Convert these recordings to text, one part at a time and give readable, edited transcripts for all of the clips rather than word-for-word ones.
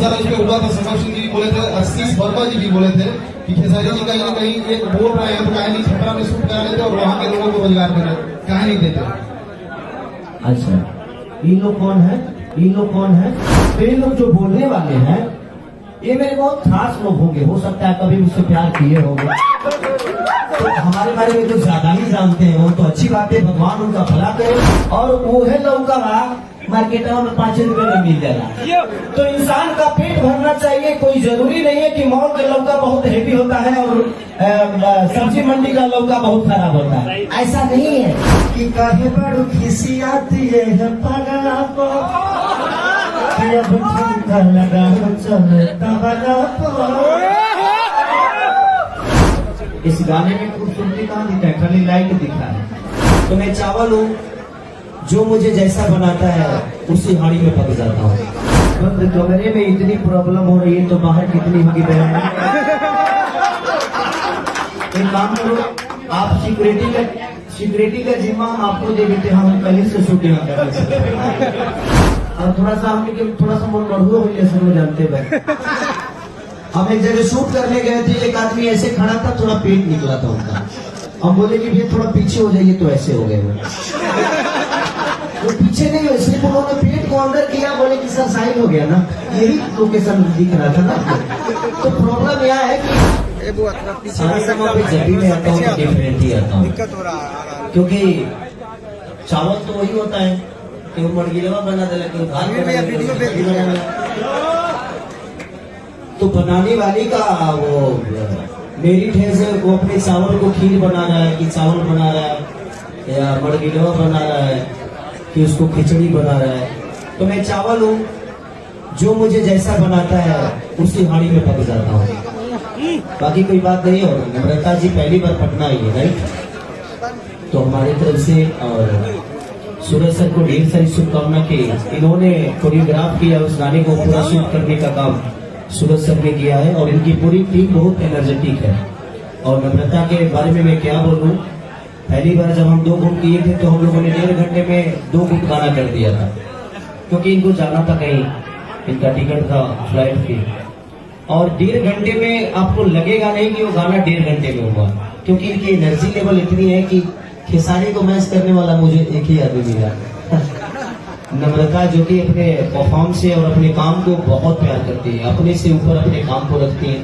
Sir उसमें हुआ था, संगम सिंह जी बोले थे, आशीष वर्मा जी भी बोले थे कि खेसारी जी कहीं ना कहीं एक बोल रहे हैं तो कहीं नहीं छपरा में शूट करा लेते और वहाँ के लोगों को रोजगार देना कहीं नहीं देते। अच्छा, ये लोग कौन है? ये लोग कौन है? तो ये लोग जो बोलने वाले हैं ये मेरे बहुत खास लोग होंगे, हो सकता है कभी मुझसे प्यार किए होंगे, तो हमारे बारे में तो ज्यादा ही जानते हैं। वो तो अच्छी बात है, भगवान उनका भला करे। और वो है लौका मार्केट में 5 रुपए में मिल जाएगा। तो इंसान का पेट भरना चाहिए, कोई जरूरी नहीं है कि मॉल का लौका बहुत हेवी होता है और सब्जी मंडी का लौका बहुत खराब होता है। ऐसा नहीं है कि कहे बड़ू खिसी आती है पगला को, अब ठंडा लगा चलता वाला को। इस गाने में खूबसूरती कहाँ दिखा है? खाली लाइट दिखा है। तो मैं चावल हूँ, जो मुझे जैसा बनाता है उसी हाड़ी में पक जाता हूँ। बंद कमरे में इतनी प्रॉब्लम हो रही है तो बाहर कितनी होगी बहन? एक काम करो, आप सिक्योरिटी का जिम्मा हम आपको दे देते, हम पहले से शूटिंग कर सकते हैं। और थोड़ा सा मन बढ़ुआ हो गया, सब लोग जानते हैं। हम एक जगह शूट करने गए थे, एक आदमी ऐसे खड़ा था, थोड़ा पेट निकला था उनका। हम बोले कि भैया थोड़ा पीछे हो जाइए, तो ऐसे हो गए वो पीछे नहीं हो, सिर्फ उन्होंने पेट को अंदर किया, बोले कि सर साइड हो गया ना, यही लोकेशन दिख रहा था ना। तो प्रॉब्लम यह है कि जब भी मैं आता हूँ तो डिफरेंट ही आता हूँ, क्योंकि चावल तो वही होता है कि वो मड़गिलवा बना दे, तो बनाने वाली का वो मेरिट है से वो अपने चावल को खीर बना रहा है कि चावल बना रहा है, या मड़गिलवा बना रहा है कि उसको खिचड़ी बना रहा है। तो मैं चावल हूँ, जो मुझे जैसा बनाता है उसी हाड़ी में पक जाता हूँ। बाकी कोई बात नहीं। और नम्रता जी पहली बार पटना आई है, राइट? तो हमारी तरफ से और सूरज सर को ढेर सारी शुभकामना की। इन्होंने कोरियोग्राफ किया, उस गाने को पूरा शूट करने का काम सूरज सर ने किया है और इनकी पूरी टीम बहुत एनर्जेटिक है। और नम्रता के बारे में मैं क्या बोलूं, पहली बार जब हम 2 गुट किए थे तो हम लोगों ने 1.5 घंटे में 2 गुट गाना कर दिया था, क्योंकि इनको जाना था कहीं, इनका टिकट था फ्लाइट की। और 1.5 घंटे में आपको लगेगा नहीं कि वो गाना 1.5 घंटे में हुआ, क्योंकि इनकी एनर्जी लेवल इतनी है कि खेसारी को मैच करने वाला मुझे एक ही आदमी मिला। नम्रता जो कि अपने परफॉर्म से और अपने काम को बहुत प्यार करती है, अपने से ऊपर अपने काम को रखती है।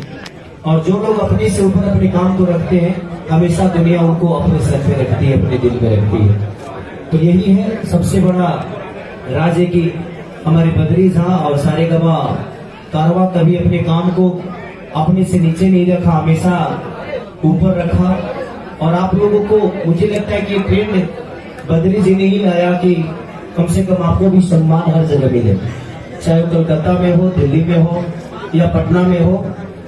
और जो लोग अपने से ऊपर अपने काम को रखते हैं, हमेशा दुनिया उनको अपने सर पे रखती है, अपने दिल में रखती है। तो यही है सबसे बड़ा राज है कि हमारे बद्री झा और सारेगामा कारवां कभी अपने काम को अपने से नीचे नहीं रखा, हमेशा ऊपर रखा। और आप लोगों को मुझे लगता है कि ट्रेंड बद्री जी ने ही लाया कि कम से कम आपको भी सम्मान हर जगह मिले, चाहे कोलकाता में हो, दिल्ली में हो या पटना में हो।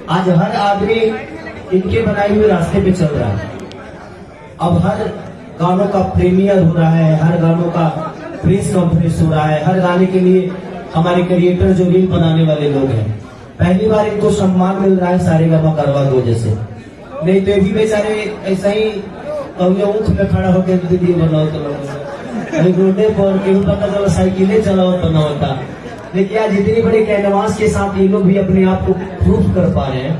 आज हर आदमी इनके बनाए हुए रास्ते पे चल रहा है। अब हर गानों का प्रीमियर हो रहा है, हर गानों का प्रेस कॉन्फ्रेंस हो रहा है, हर गाने के लिए हमारे क्रिएटर जो रील बनाने वाले लोग हैं, पहली बार इनको सम्मान मिल रहा है सारेगामा कारवां की वजह से। नहीं तो ये भी बेचारे ऐसा ही ऊँख में खड़ा होकर वीडियो बनाओ रोडे पर केहू पता चला साइकिलें चलाओ बना होता। लेकिन आज इतनी बड़े कैनवास के साथ ये लोग भी अपने आप को प्रूफ कर पा रहे हैं,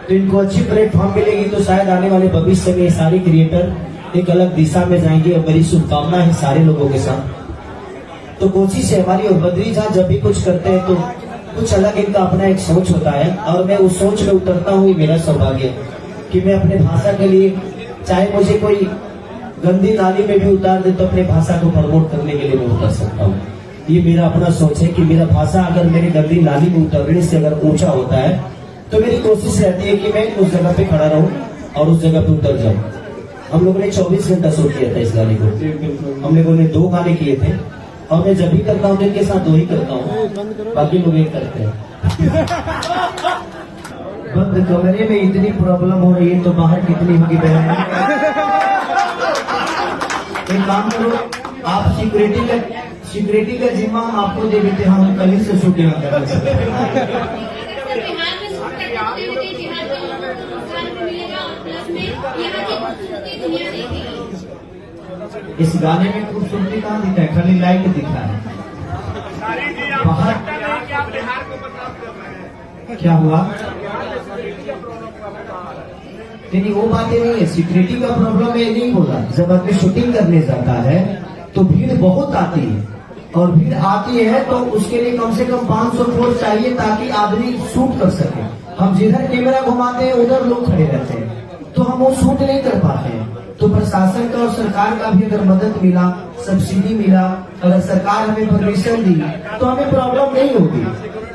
तो इनको अच्छी प्लेटफॉर्म मिलेगी, तो शायद आने वाले भविष्य में सारे क्रिएटर एक अलग दिशा में जाएंगे। और मेरी शुभकामना है सारे लोगों के साथ। तो कोशिश है हमारी, और बद्री झा जब भी कुछ करते हैं तो कुछ अलग इनका अपना एक सोच होता है, और मैं उस सोच में उतरता हूँ। मेरा सौभाग्य कि मैं अपने भाषा के लिए, चाहे मुझे कोई गंदी नाली में भी उतार दे तो अपने भाषा को प्रमोट करने के लिए मैं उतर सकता हूँ। ये मेरा अपना सोच है कि मेरा भाषा अगर मेरी गंदी नाली में उतरने से अगर ऊंचा होता है तो मेरी कोशिश रहती है कि मैं उस जगह पे खड़ा रहूं और उस जगह पे उतर जाऊं। हम लोगों ने 24 घंटा शूट किया था इस गाने को। हम लोगों ने 2 गाने किए थे, और मैं जब भी करता हूँ तो इनके साथ 2 ही करता हूँ, बाकी लोग एक करते हैं। बंद कमरे में इतनी प्रॉब्लम हो रही है तो बाहर कितनी होगी बहन? एक काम करो, आप सिक्योरिटी का जिम्मा हम आपको दे देते, हम कल से शूटिंग कर सकते हैं। इस गाने में खूबसूरती कहाँ दिखा है? खाली लाइट दिखा है। बाहर क्या हुआ? नहीं, वो बातें नहीं है। सिक्योरिटी का प्रॉब्लम है नहीं बोला। जब आदमी शूटिंग करने जाता है तो भीड़ बहुत आती है, और भीड़ आती है तो उसके लिए कम से कम 500 फोर्स चाहिए ताकि आदमी शूट कर सके। हम जिधर कैमरा घुमाते हैं उधर लोग खड़े रहते हैं, तो हम वो शूट नहीं कर पाते हैं। तो प्रशासन का और सरकार का भी अगर मदद मिला, सब्सिडी मिला, अगर सरकार हमें परमिशन दी तो हमें प्रॉब्लम नहीं होगी।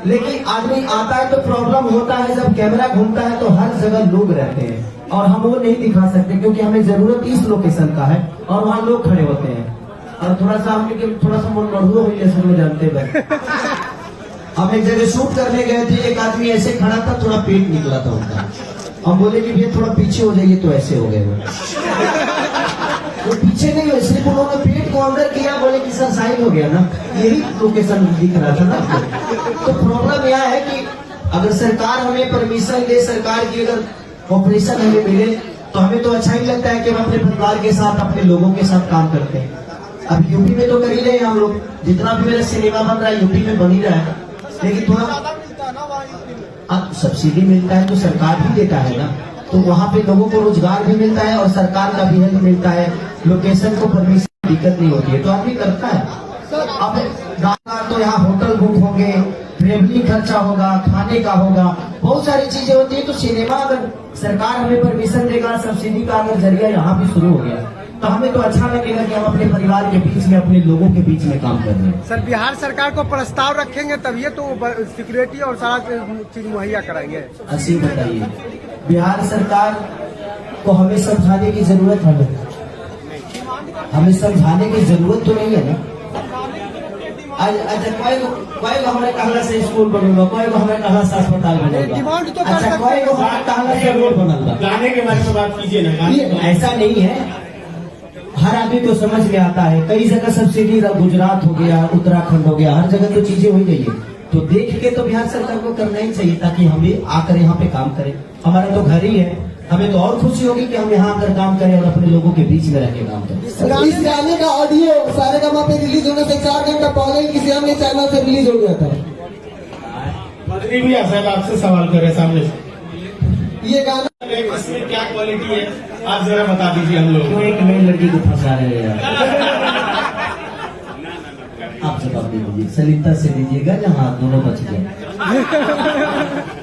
लेकिन आदमी आता है तो प्रॉब्लम होता है। जब कैमरा घूमता है तो हर जगह लोग रहते हैं और हम वो नहीं दिखा सकते, क्योंकि हमें जरूरत इस लोकेशन का है और वहाँ लोग खड़े होते हैं। और थोड़ा सा मन मरहुआ हुई है, सब लोग जानते हैं। हम एक जगह शूट करने गए थे, एक आदमी ऐसे खड़ा था, थोड़ा पेट निकला था उनका। हम बोले कि भैया थोड़ा पीछे हो जाइए, तो ऐसे हो गए वो पीछे नहीं हुए, सिर्फ उन्होंने पेट को अंदर किया, बोले कि सर साइड हो गया ना। यही लोकेशन दिख रहा था ना। तो प्रॉब्लम यह है कि अगर सरकार हमें परमिशन दे, सरकार की अगर ऑपरेशन हमें मिले तो हमें तो अच्छा ही लगता है कि हम अपने परिवार के साथ, अपने लोगों के साथ काम करते हैं। अब यूपी में तो कर ही रहे हैं हम लोग, जितना भी मेरा सिनेमा बन रहा है यूपी में बन ही रहा है। लेकिन थोड़ा अब सब्सिडी मिलता है तो सरकार भी देता है ना, तो वहाँ पे लोगों को रोजगार भी मिलता है और सरकार का भी हेल्प मिलता है। लोकेशन को परमिशन दिक्कत नहीं होती है तो आदमी करता है। अब तो यहाँ होटल बुक होंगे, ट्रेवलिंग खर्चा होगा, खाने का होगा, बहुत सारी चीजें होती है। तो सिनेमा अगर सरकार हमें परमिशन देगा, सब्सिडी का अगर जरिया यहाँ भी शुरू हो गया तो हमें तो अच्छा लगेगा कि हम अपने परिवार के बीच में, अपने लोगों के बीच में काम कर रहे हैं। सर, बिहार सरकार को प्रस्ताव रखेंगे तभी तो सिक्योरिटी और सारा चीज मुहैया कराएंगे। ऐसे बताइए, बिहार सरकार को हमें समझाने की जरूरत है? हमें समझाने की जरूरत तो नहीं है ना। अच्छा, कोई हमारे कहला से स्कूल बनूंगा, कोई हमारे कहला से अस्पताल बनूंगा। अच्छा, कोई हमारे कहला से रोड बनूंगा। गाने के बारे में बात कीजिए ना। ऐसा नहीं है, हर आदमी को समझ में आता है। कई जगह सब्सिडी, गुजरात हो गया, उत्तराखंड हो गया, हर जगह तो चीजें हो गई है। तो देख के तो बिहार सरकार को करना ही चाहिए ताकि हम भी आकर यहाँ पे काम करें। हमारा तो घर ही है, हमें तो और खुशी होगी कि हम यहाँ आकर काम करें और अपने लोगों के बीच में रह के काम करें। इस गाने का ऑडियो सारेगामा पे रिलीज होने से 4 घंटा पहले ही किसी अन्य चैनल से रिलीज हो गया था। बद्री भी साहब आपसे सवाल करे सामने से, ये गाना इसमें क्या क्वालिटी है आप जरा बता दीजिए हम लोग। क्यों एक नई लड़की को फंसा रहे हैं? आप जवाब दे दीजिए, सलिता से दीजिएगा या हाथ दोनों बच गए।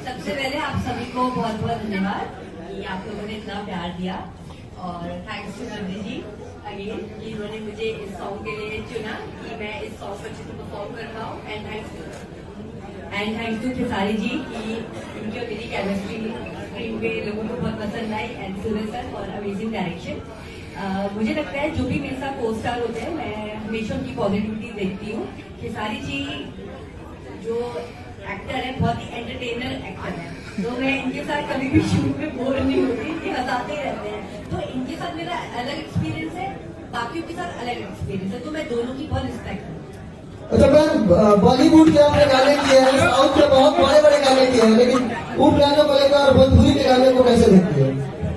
सबसे पहले आप सभी को बहुत बहुत धन्यवाद कि आप लोगों ने इतना प्यार दिया, और thanks to Nandi ji again कि उन्होंने मुझे इस सॉन्ग के लिए चुना कि मैं इस सॉन्ग पर अच्छे से परफॉर्म कर पाऊँ। And thanks to Khesari ji कि उनकी और मेरी केमिस्ट्री स्क्रीन पे लोगों को बहुत पसंद आई। एंड सुरेश सर और अमेजिंग डायरेक्शन। मुझे लगता है जो भी मेरे साथ को स्टार होते हैं मैं हमेशा उनकी पॉजिटिविटी देखती हूँ। खेसारी जी जो एक्टर है, बहुत ही एंटरटेनर एक्टर है, तो मैं इनके साथ कभी भी शूट में बोर नहीं होती, ये हंसाते रहते हैं। तो इनके साथ मेरा अलग एक्सपीरियंस है, बाकियों के साथ अलग एक्सपीरियंस है, तो मैं दोनों की बहुत रिस्पेक्ट करती हूँ। अच्छा मैम, बॉलीवुड के आपने गाने किए हैं, साउथ के बहुत बड़े बड़े गाने किए हैं, लेकिन उन गानों को लेकर और भोजपुरी के गाने को कैसे देखती है?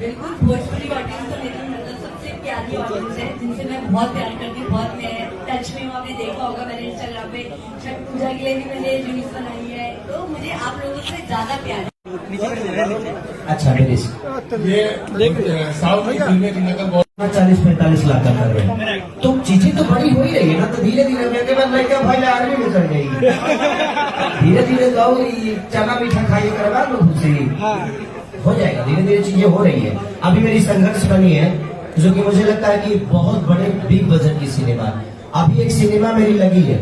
बिल्कुल, भोजपुरी ऑडियंस तो मेरी मतलब सबसे प्यारी ऑडियंस है, जिनसे मैं बहुत प्यार करती हूँ, बहुत मैं टच में हूँ। आपने देखा होगा मैंने इंस्टाग्राम पे छठ पूजा के लिए भी मैंने रील्स बनाई है, तो मुझे आप लोगों से ज्यादा प्यार है। अच्छा, मेरे ये साउथ की फिल्में की नकल बहुत 40-45 लाख का कर रहे हैं, तो चीजें तो बड़ी हो ही रही है ना। तो धीरे धीरे मेरे बाद लड़का भाई आर्मी में चढ़ जाएगी, धीरे धीरे जाओ, चना मीठा खाइए, करवा लो खुद हो जाएगा। धीरे धीरे चीजें हो रही है। अभी मेरी संघर्ष बनी है जो कि मुझे लगता है कि बहुत बड़े बिग बजट की सिनेमा। अभी एक सिनेमा मेरी लगी है,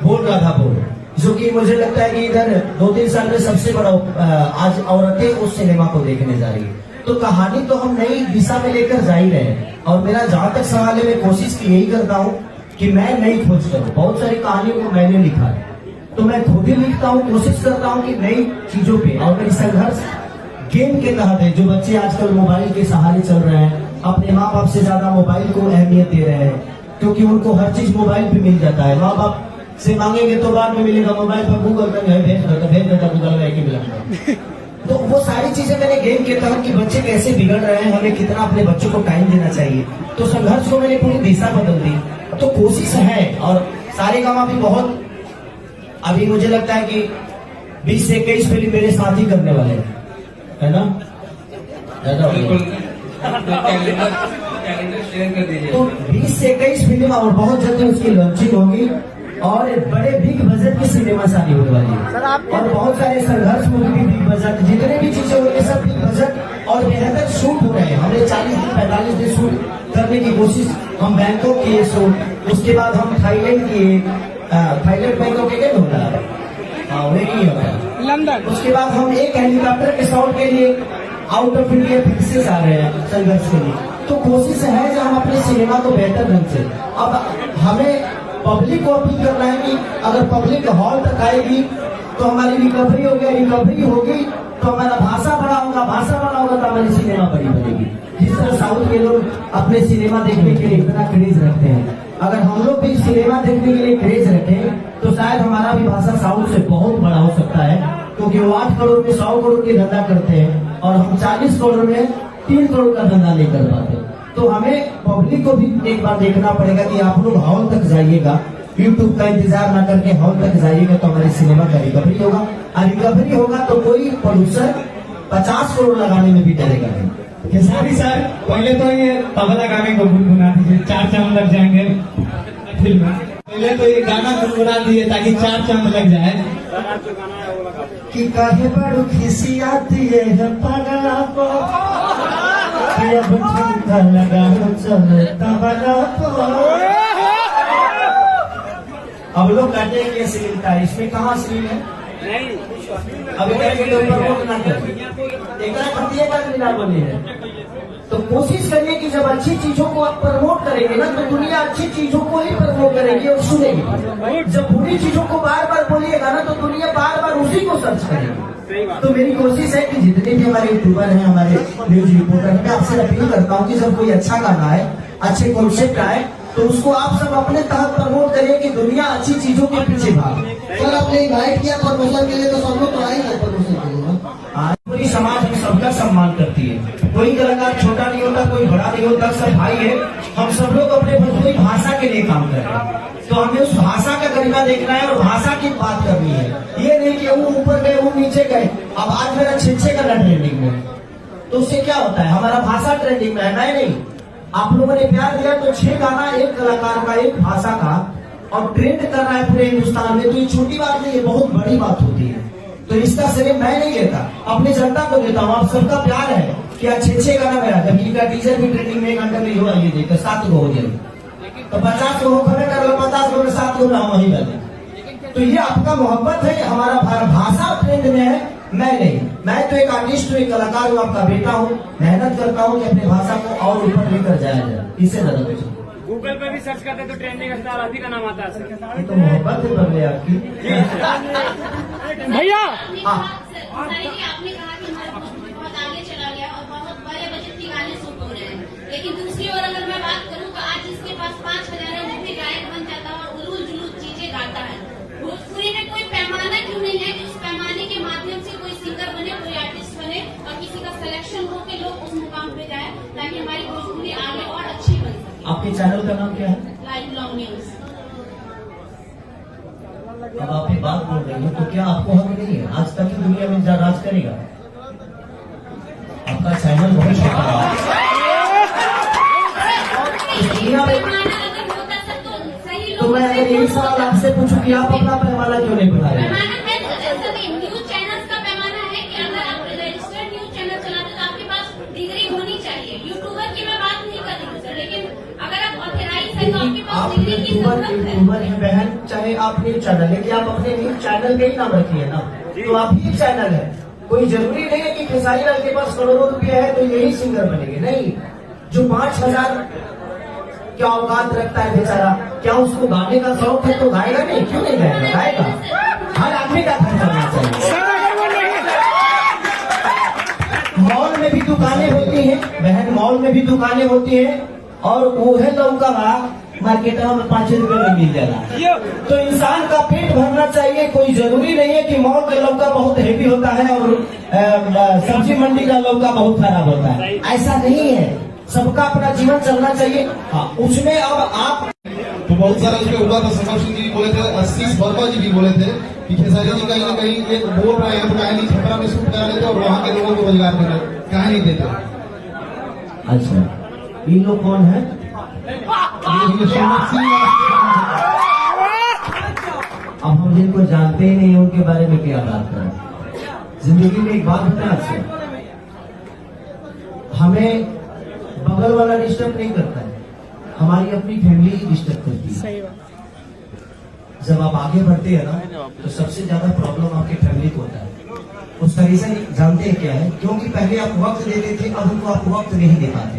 बोल राधा बोल, जो कि मुझे लगता है कि इधर 2-3 साल में सबसे बड़ा आज औरतें उस सिनेमा को देखने जा रही है। तो कहानी तो हम नई दिशा में लेकर जा ही रहे हैं, और मेरा जहां तक सवाल है, मैं कोशिश की यही करता हूँ कि मैं नई खोज करूँ। बहुत सारी कहानियों को मैंने लिखा है, तो मैं खुद ही लिखता हूँ, कोशिश करता हूँ कि नई चीजों पे। और मेरी संघर्ष गेम के तहत है। जो बच्चे आजकल मोबाइल के सहारे चल रहे हैं, अपने माँ बाप से ज्यादा मोबाइल को अहमियत दे रहे हैं, क्योंकि उनको हर चीज मोबाइल पे मिल जाता है। माँ बाप से मांगेंगे तो बाद में मिलेगा, मोबाइल पर गूगल कर भेज देता गूगल में मिलेगा। तो वो सारी चीजें मैंने गेम के तहत कि बच्चे कैसे बिगड़ रहे हैं, हमें कितना अपने बच्चों को टाइम देना चाहिए, तो संघर्ष को मैंने पूरी दिशा बदल दी। तो कोशिश है, और सारेगामा भी बहुत, अभी मुझे लगता है कि 20 से 21 फिल्म मेरे साथ ही करने वाले हैं, है ना? ज्यादा हो गया। कैलेंडर शेयर कर दीजिए। तो 20 से 21 फिल्म और बहुत जल्दी उसकी लॉन्चिंग होगी और एक बड़े बिग बजट की सिनेमा शादी होने वाली है। सर, आप और बहुत सारे संघर्ष मूवी भी बिग बजट, जितने भी चीजें हो रही है सब बिग बजट और बेहतर शूट हो रहे हैं। हमने 40 दिन 45 दिन शूट करने की कोशिश, हम बैंकॉक किए शूट, उसके बाद हम थाईलैंड किए, थाईलैंड बैंकॉक के हो रहा है, वही नहीं हो रहा है। लंदन। उसके बाद हम एक हेलीकॉप्टर के शॉट के लिए आउट ऑफ इंडिया फिर से जा रहे हैं संघर्ष के लिए। तो कोशिश है कि हम अपने सिनेमा को बेहतर ढंग से, अब हमें पब्लिक को अपील करना है कि अगर पब्लिक हॉल तक आएगी तो हमारी रिकवरी होगी, रिकवरी होगी तो हमारा भाषा बड़ा होगा, भाषा बड़ा होगा तो हमारी सिनेमा बड़ी बनेगी। जिस तरह साउथ के लोग अपने सिनेमा देखने के लिए इतना क्रेज रखते हैं, अगर हम लोग भी सिनेमा देखने के लिए क्रेज रखें तो शायद हमारा भी भाषा साउथ से बहुत बड़ा हो सकता है, क्योंकि वो 8 करोड़ में 100 करोड़ की धंधा करते हैं और हम 40 करोड़ में 3 करोड़ का धंधा नहीं कर पाते। तो हमें पब्लिक को भी एक बार देखना पड़ेगा कि आप लोग हॉल तक जाइएगा, यूट्यूब का इंतजार न करके हॉल तक जाइएगा तो हमारी सिनेमा का रिकवरी होगा। और रिकवरी होगा तो कोई प्रोड्यूसर 50 करोड़ लगाने में भी डरेगा नहीं। खेसारी सर, पहले तो ये तबला गाने को गुनगुना दीजिए, 4 चांद लग जाएंगे फिल्म में। पहले तो ये गाना गुनगुना दीजिए ताकि 4 चांद लग जाए। कि काहे बड़ू खिसी आती है पगला को, कि अब ठुमका लगा चल तबला को। अब लोग कहते हैं कि ये सीन था, इसमें कहाँ सीन है? अभी तक के ऊपर वोट ना कर, बनी है। तो कोशिश करिए कि जब अच्छी चीजों को आप प्रमोट करेंगे ना तो दुनिया अच्छी चीजों को ही प्रमोट करेगी और सुनेगी। जब बुरी चीजों को बार बार बोलिएगा ना तो दुनिया बार बार उसी को सर्च करेगी। तो मेरी कोशिश है कि जितने भी हमारे यूट्यूबर हैं, हमारे न्यूज रिपोर्टर हैं, मैं आपसे अपील करता हूँ कि जब कोई अच्छा गाना है, अच्छे कॉन्सेप्ट आए तो उसको आप सब अपने तहत प्रमोट करिए कि दुनिया अच्छी चीजों के पीछे भागे। सर आपने इनवाइट किया प्रमोशन के लिए तो सब लोग तो आएंगे प्रमोशन के लिए ना। पूरी समाज हम सबका सम्मान करती है, कोई कलाकार छोटा नहीं होता, कोई बड़ा नहीं होता, सब भाई है। हम सब लोग अपने भोजपुरी भाषा के लिए काम कर रहे हैं, तो हमें उस भाषा का गरिमा देखना है और भाषा की बात करनी है। ये नहीं कि वो ऊपर गए वो नीचे गए। अब आज मेरा 6 का ट्रेंडिंग में, तो उससे क्या होता है, हमारा भाषा ट्रेंडिंग में है, मैं नहीं। आप लोगों ने प्यार दिया तो 6 गाना एक कलाकार का, एक भाषा का, और ट्रेंड कर रहा है पूरे हिंदुस्तान में, तो ये छोटी बात नहीं, ये बहुत बड़ी बात होती है। तो इसका श्रेय मैं नहीं लेता, अपनी जनता को देता हूँ। आप सबका प्यार है कि आज 6 गाना मेरा, जब इनका टीजर भी ट्रेंडिंग में 1 घंटे में हो आइए देखकर 7 को हो जाए तो 50 को खड़े कर लो, 50 को 7 को हम वही लगे। तो ये आपका मोहब्बत है, हमारा भाषा ट्रेंड में है, मैं नहीं। मैं तो एक आर्टिस्ट हूँ, एक कलाकार हूँ, आपका बेटा हूँ, मेहनत करता हूँ कि अपनी भाषा को और ऊपर लेकर जाया जाए, इससे ज्यादा कुछ। गूगल पे भी सर्च करते तो ट्रेंडिंग स्टार आप ही का नाम आता है। ये तो मोहब्बत है बदले आपकी। भैया आपने कहा कि हमारा भोजपुरी बहुत आगे चला गया और बहुत बड़े बजट के गाने शूट हो रहे हैं, लेकिन दूसरी ओर अगर मैं बात करूं तो आज जिसके पास 5,000 है वो भी गायक बन जाता है और उलूल जुलूल चीजें गाता है। भोजपुरी में कोई पैमाना क्यों नहीं है कि उस पैमाने के माध्यम से कोई सिंगर बने, कोई आर्टिस्ट बने और किसी का सिलेक्शन हो के लोग उस मुकाम पे जाए ताकि हमारी भोजपुरी आगे और अच्छी बन सके। आपके चैनल का नाम क्या है? Live long news. अब आप ये बात बोल रही हो तो क्या आपको हक नहीं है? आज तक की दुनिया में राज करेगा आपका चैनल, बहुत छोटा है। दुनिया में तो मैं अगर यही सवाल आपसे पूछूं कि आप अपना पैमाना क्यों नहीं बढ़ा रहे? न्यूज चैनल्स का पैमाना है कि अगर आप रजिस्टर्ड न्यूज चैनल चलाते तो आपके पास डिग्री होनी चाहिए। यूट्यूबर की मैं बात नहीं कर रही हूँ सर, लेकिन अगर आप ऑथराइज है तो आपके पास आप डिग्री की जरूरत है। यूट्यूबर है बहन, चाहे आप न्यूज चैनल, लेकिन आप अपने न्यूज चैनल का ही नाम रखिए ना, तो आप ही चैनल है। कोई जरूरी नहीं है कि खेसारी लाल के पास करोड़ों रुपया है तो यही सिंगर बनेंगे, नहीं। जो 5,000 क्या औकात रखता है बेचारा, क्या उसको गाने का शौक है तो गाएगा नहीं? क्यों नहीं गाएगा? गाएगा। हर आदमी का खर्चा होना चाहिए। मॉल में भी दुकानें होती हैं बहन, मॉल में भी दुकानें होती हैं और वो है लौका मार्केट में 5 रुपए में मिल जाएगा। तो इंसान का पेट भरना चाहिए। कोई जरूरी नहीं है कि मॉल का लौका बहुत हेवी होता है और सब्जी मंडी का लौका बहुत खराब होता है, ऐसा नहीं है। सबका अपना जीवन चलना चाहिए। हाँ, उसमें अब आप तो बहुत सारा उसमें हुआ था। संभव सिंह जी बोले थे, आशीष वर्मा जी भी बोले थे कि खेसारी जी कहीं ना कहीं ये बोल रहे हैं तो कहीं नहीं छपरा में शूट करा लेते और वहाँ के लोगों को रोजगार देना कहीं नहीं देते। अच्छा, इन लोग कौन है? अब हम जिनको जानते ही नहीं उनके बारे में क्या बात करें। जिंदगी में एक बात होता है आपसे, हमें बगल वाला डिस्टर्ब नहीं करता है, हमारी अपनी फैमिली ही डिस्टर्ब करती है। जब आप आगे बढ़ते हैं ना तो सबसे ज्यादा प्रॉब्लम आपकी फैमिली को होता है। उसका रीजन जानते हैं क्या है? क्योंकि पहले आप वक्त देते थे, अब उनको आप वक्त नहीं दे पाते।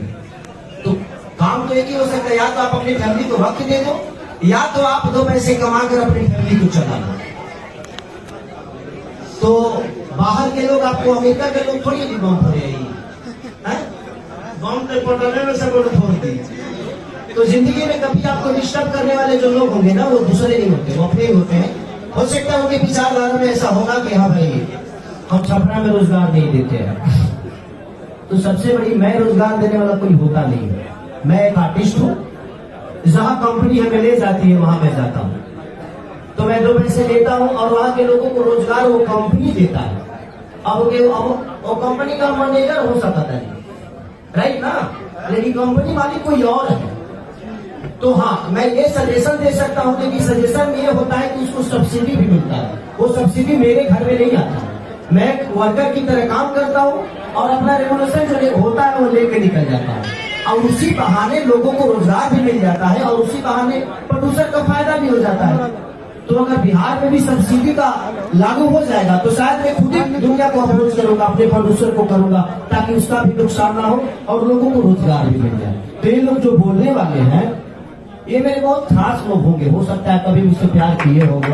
तो काम तो एक ही हो सकता है, या तो आप अपनी फैमिली को वक्त दे दो या तो आप 2 पैसे कमाकर अपनी फैमिली को चला लो। तो बाहर के लोग आपको, अमेरिका के लोग थोड़ी नहीं बम फोड़े, बम के पटने में सब फोड़ दी। तो जिंदगी में कभी आपको डिस्टर्ब करने वाले जो लोग होंगे ना, वो दूसरे नहीं होते, वो अपने ही होते हैं। हो सकता है उनके विचारधारा में ऐसा होगा कि हाँ भाई हम छपरा में रोजगार नहीं देते हैं, तो सबसे बड़ी मैं रोजगार देने वाला कोई होता नहीं है। मैं एक आर्टिस्ट हूँ, जहाँ कंपनी हमें ले जाती है वहां मैं जाता हूँ, तो मैं 2 पैसे लेता हूँ और वहां के लोगों को रोजगार वो कंपनी देता है। अब वो कंपनी का मैनेजर हो सकता है, राइट ना, लेकिन कंपनी मालिक कोई और है। तो हाँ, मैं ये सजेशन दे सकता हूँ, लेकिन सजेशन ये होता है कि उसको सब्सिडी भी मिलता है। वो सब्सिडी मेरे घर में नहीं आता, मैं वर्कर की तरह काम करता हूँ और अपना रेवोल्यूशन जो होता है वो लेके निकल जाता है, और उसी बहाने लोगों को रोजगार भी मिल जाता है और उसी बहाने प्रोड्यूसर का फायदा भी हो जाता है। तो अगर बिहार में भी सब्सिडी का लागू हो जाएगा तो शायद मैं खुद ही दुनिया को अप्रोच करूंगा, अपने प्रोड्यूसर को करूंगा, ताकि उसका भी नुकसान ना हो और लोगों को रोजगार भी मिल जाए। तो ये लोग जो बोलने वाले हैं ये मेरे बहुत खास लोग होंगे, हो सकता है कभी मुझसे प्यार किए होंगे,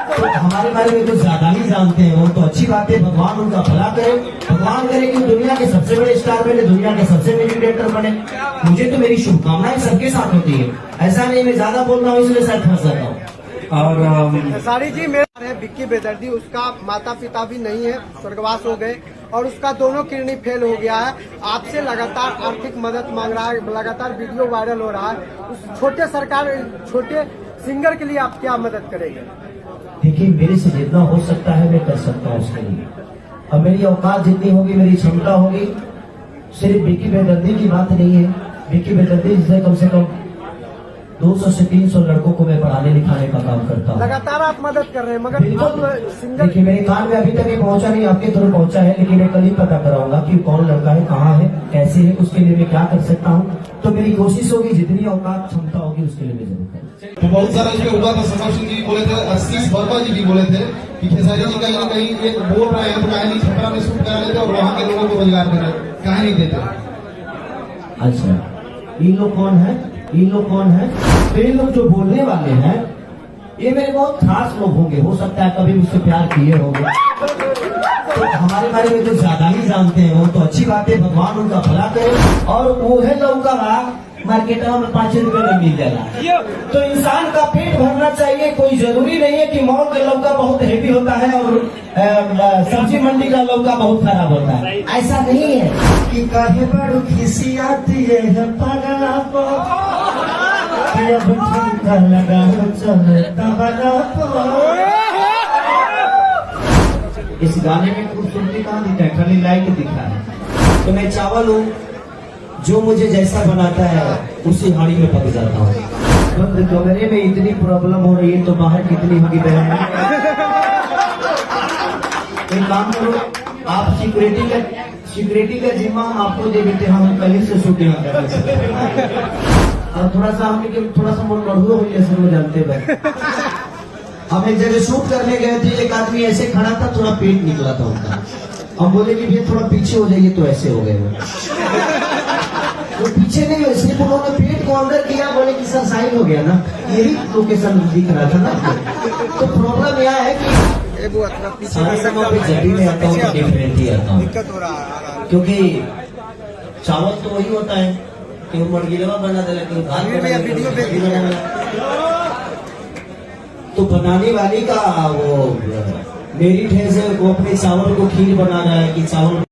तो हमारे बारे में तो ज्यादा ही जानते हैं। वो तो अच्छी बात है, भगवान उनका भला करे, भगवान करे कि दुनिया के सबसे बड़े स्टार बने, दुनिया के सबसे बड़े डायरेक्टर बने। मुझे तो मेरी शुभकामनाएं सबके साथ होती है, ऐसा नहीं मैं ज्यादा बोल रहा हूँ इसलिए शायद फंस जाता हूँ। और सारी जी मेरा है विक्की बेदर्दी, उसका माता पिता भी नहीं है, स्वर्गवास हो गए और उसका दोनों किडनी फेल हो गया है। आपसे लगातार आर्थिक मदद मांग रहा है, लगातार वीडियो वायरल हो रहा है। उस छोटे सिंगर के लिए आप क्या मदद करेंगे? देखिए, मेरे से जितना हो सकता है मैं कर सकता हूँ उसके लिए, अब मेरी औकात जितनी होगी, मेरी क्षमता होगी। सिर्फ विक्की बेदर्दी की बात नहीं है, विक्की बेदर्दी जिसे कम से कम 200 से 300 लड़कों को मैं पढ़ाने लिखाने का काम करता हूँ। लगातार आप मदद कर रहे हैं, मगर सिंगर देखिए मेरे कान में अभी तक ये पहुंचा नहीं, आपके थ्रू पहुंचा है, लेकिन मैं कल ही पता कराऊंगा कि कौन लड़का है, कहाँ है, कैसे है, उसके लिए मैं क्या कर सकता हूँ। तो मेरी कोशिश होगी, जितनी औकात क्षमता होगी उसके लिए मैं जरूर करूँ। तो बहुत सारा उसमें हुआ था। संभव सिंह जी बोले थे, आशीष वर्मा जी भी बोले थे कि खेसारी जी कहीं ना कहीं ये बोल रहे हैं तो कहीं नहीं छपरा में शूट करा लेते और वहाँ के लोगों को रोजगार देना कहीं नहीं देते। अच्छा, इन लोग कौन है? इन लोग कौन है? तो ये लोग जो बोलने वाले हैं ये मेरे बहुत खास लोग होंगे, हो सकता है कभी मुझसे प्यार किए होंगे, तो हमारे बारे में तो ज्यादा ही जानते हैं। वो तो अच्छी बात है, भगवान उनका भला करे। और वो है लौका मार्केटों में 5 रुपए में मिल जाएगा। तो इंसान का पेट भरना चाहिए, कोई जरूरी नहीं है कि मॉल का लौका बहुत हेवी होता है और सब्जी मंडी का लौका बहुत खराब होता है। ऐसा नहीं है कि कहे बड़ू खिसी आती है लगा इस गाने में खूबसूरती कहाँ दिखा है, खाली लाइट दिखा है। तो मैं चावल हूँ, जो मुझे जैसा बनाता है उसी हाड़ी में पक जाता हूँ। तो कमरे में इतनी प्रॉब्लम हो रही है तो बाहर कितनी होगी बहन? एक काम करो, आप सिक्योरिटी का जिम्मा हम आपको दे देते, हम कल से शूटिंग कर और थोड़ा सा मन बढ़ुआ हो गया सर, वो जानते हैं। हम एक जगह शूट करने गए थे, एक आदमी ऐसे खड़ा था, थोड़ा पेट निकला था उनका, हम बोले कि भैया थोड़ा पीछे हो जाइए, तो ऐसे हो गए वो पीछे नहीं हुए, सिर्फ उन्होंने पेट को अंदर किया, बोले कि सर साइड हो गया ना, यही लोकेशन दिख रहा था ना। तो प्रॉब्लम यह है कि वो अपना पीछे जब भी मैं आता हूँ तो डिफरेंट ही आता हूँ, दिक्कत हो रहा है। क्योंकि चावल तो वही होता है कि वो मड़गिलवा बना देला, कि दाल तो बनाने वाली का वो मेरिट है, वो अपने चावल को खीर बना रहा है कि चावल